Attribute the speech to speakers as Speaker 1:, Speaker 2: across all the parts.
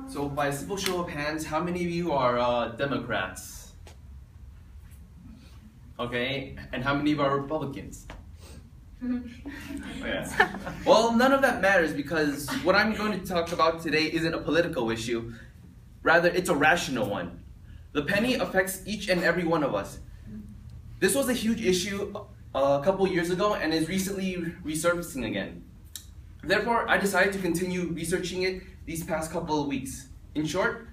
Speaker 1: So by a simple show of hands, how many of you are Democrats? Okay, and how many of you are Republicans? Yeah. Well, none of that matters because what I'm going to talk about today isn't a political issue. Rather, it's a rational one. The penny affects each and every one of us. This was a huge issue a couple years ago and is recently resurfacing again. Therefore, I decided to continue researching it these past couple of weeks. In short,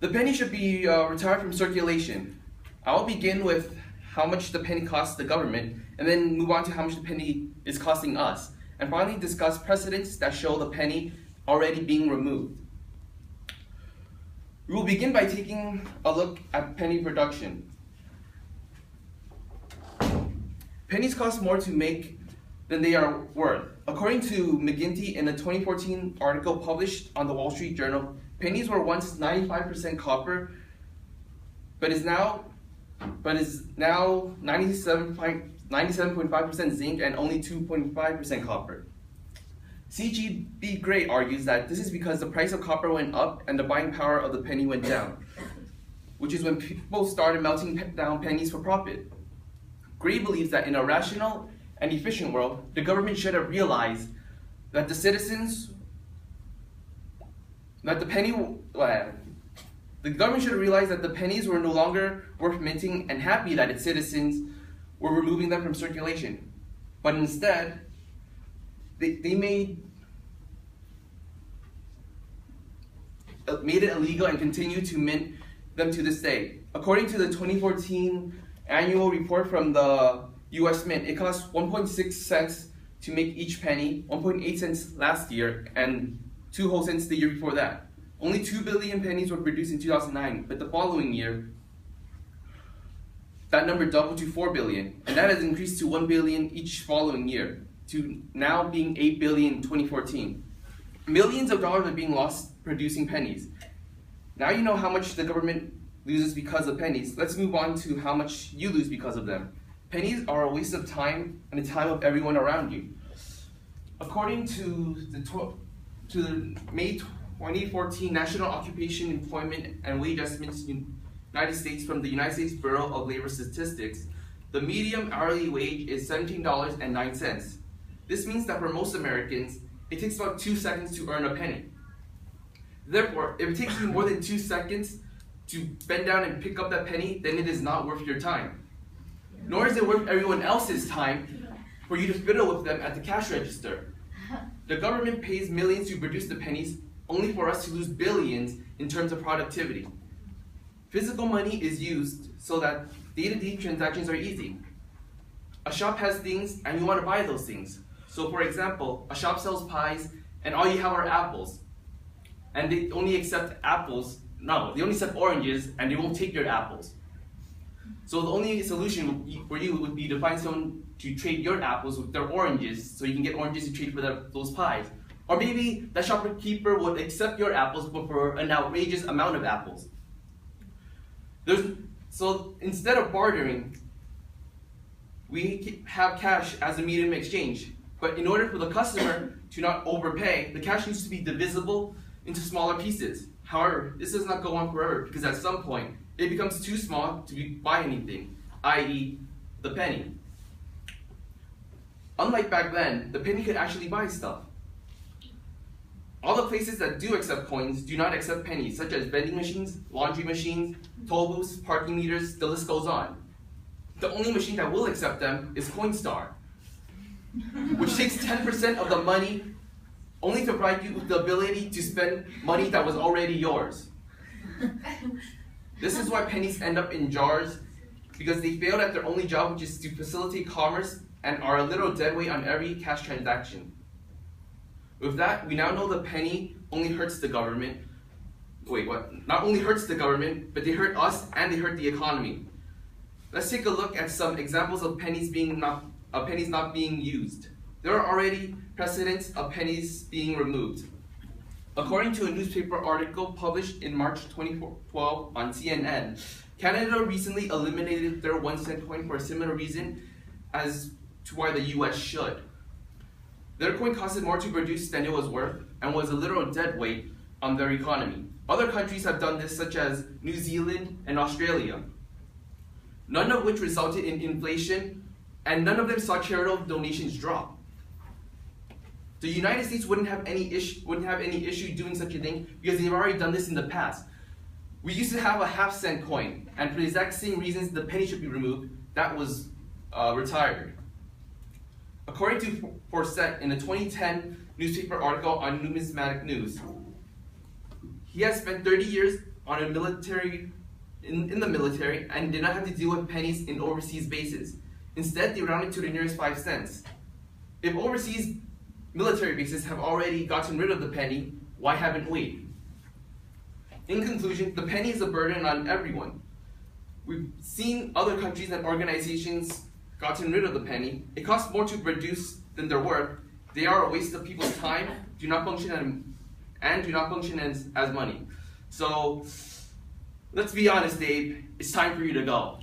Speaker 1: the penny should be retired from circulation. I'll begin with how much the penny costs the government, and then move on to how much the penny is costing us, and finally discuss precedents that show the penny already being removed. We will begin by taking a look at penny production. Pennies cost more to make than they are worth. According to McGinty in a 2014 article published on the Wall Street Journal, pennies were once 95% copper, but is now 97.5% zinc and only 2.5% copper. C.G.B. Gray argues that this is because the price of copper went up and the buying power of the penny went down, which is when people started melting down pennies for profit. Gray believes that in a rational and efficient world, the government should have realized that the government should have realized that the pennies were no longer worth minting and happy that its citizens were removing them from circulation. But instead, they made it illegal and continue to mint them to this day. According to the 2014 annual report from the U.S. Mint, it cost 1.6 cents to make each penny, 1.8 cents last year, and 2 whole cents the year before that. Only 2 billion pennies were produced in 2009, but the following year, that number doubled to 4 billion, and that has increased to 1 billion each following year, to now being 8 billion in 2014. Millions of dollars are being lost producing pennies. Now you know how much the government loses because of pennies. Let's move on to how much you lose because of them. Pennies are a waste of time and the time of everyone around you. According to the May 2014 National Occupation, Employment, and Wage Estimates in the United States from the United States Bureau of Labor Statistics, the median hourly wage is $17.09. This means that for most Americans, it takes about 2 seconds to earn a penny. Therefore, if it takes you more than 2 seconds to bend down and pick up that penny, then it is not worth your time. Nor is it worth everyone else's time for you to fiddle with them at the cash register. The government pays millions to produce the pennies, only for us to lose billions in terms of productivity. Physical money is used so that day-to-day transactions are easy. A shop has things and you want to buy those things. So for example, a shop sells pies and all you have are apples. And they only accept apples, no, they only accept oranges and they won't take your apples. So the only solution for you would be to find someone to trade your apples with their oranges so you can get oranges to trade for those pies. Or maybe the shopkeeper would accept your apples but for an outrageous amount of apples. So instead of bartering, we have cash as a medium of exchange. But in order for the customer to not overpay, the cash needs to be divisible into smaller pieces. However, this does not go on forever because at some point, it becomes too small to buy anything, i.e. the penny. Unlike back then, the penny could actually buy stuff. All the places that do accept coins do not accept pennies, such as vending machines, laundry machines, toll booths, parking meters, the list goes on. The only machine that will accept them is Coinstar, which takes 10% of the money only to provide you with the ability to spend money that was already yours. This is why pennies end up in jars, because they failed at their only job, which is to facilitate commerce, and are a little deadweight on every cash transaction. With that, we now know the penny only hurts the government. Wait, what? Not only hurts the government, but they hurt us and they hurt the economy. Let's take a look at some examples of pennies not being used. There are already precedents of pennies being removed. According to a newspaper article published in March 2012 on CNN, Canada recently eliminated their 1 cent coin for a similar reason as to why the US should. Their coin costed more to produce than it was worth and was a literal dead weight, on their economy. Other countries have done this, such as New Zealand and Australia, none of which resulted in inflation, and none of them saw charitable donations drop. The United States wouldn't have any issue doing such a thing because they've already done this in the past. We used to have a half-cent coin, and for the exact same reasons the penny should be removed, that was retired. According to Forsett, in a 2010 newspaper article on Numismatic News, he has spent 30 years on in the military and did not have to deal with pennies in overseas bases. Instead, they rounded to the nearest 5 cents. If overseas military bases have already gotten rid of the penny, why haven't we? In conclusion, the penny is a burden on everyone. We've seen other countries and organizations gotten rid of the penny. It costs more to produce than they're worth. They are a waste of people's time, do not function as money. So, let's be honest, Dave, it's time for you to go.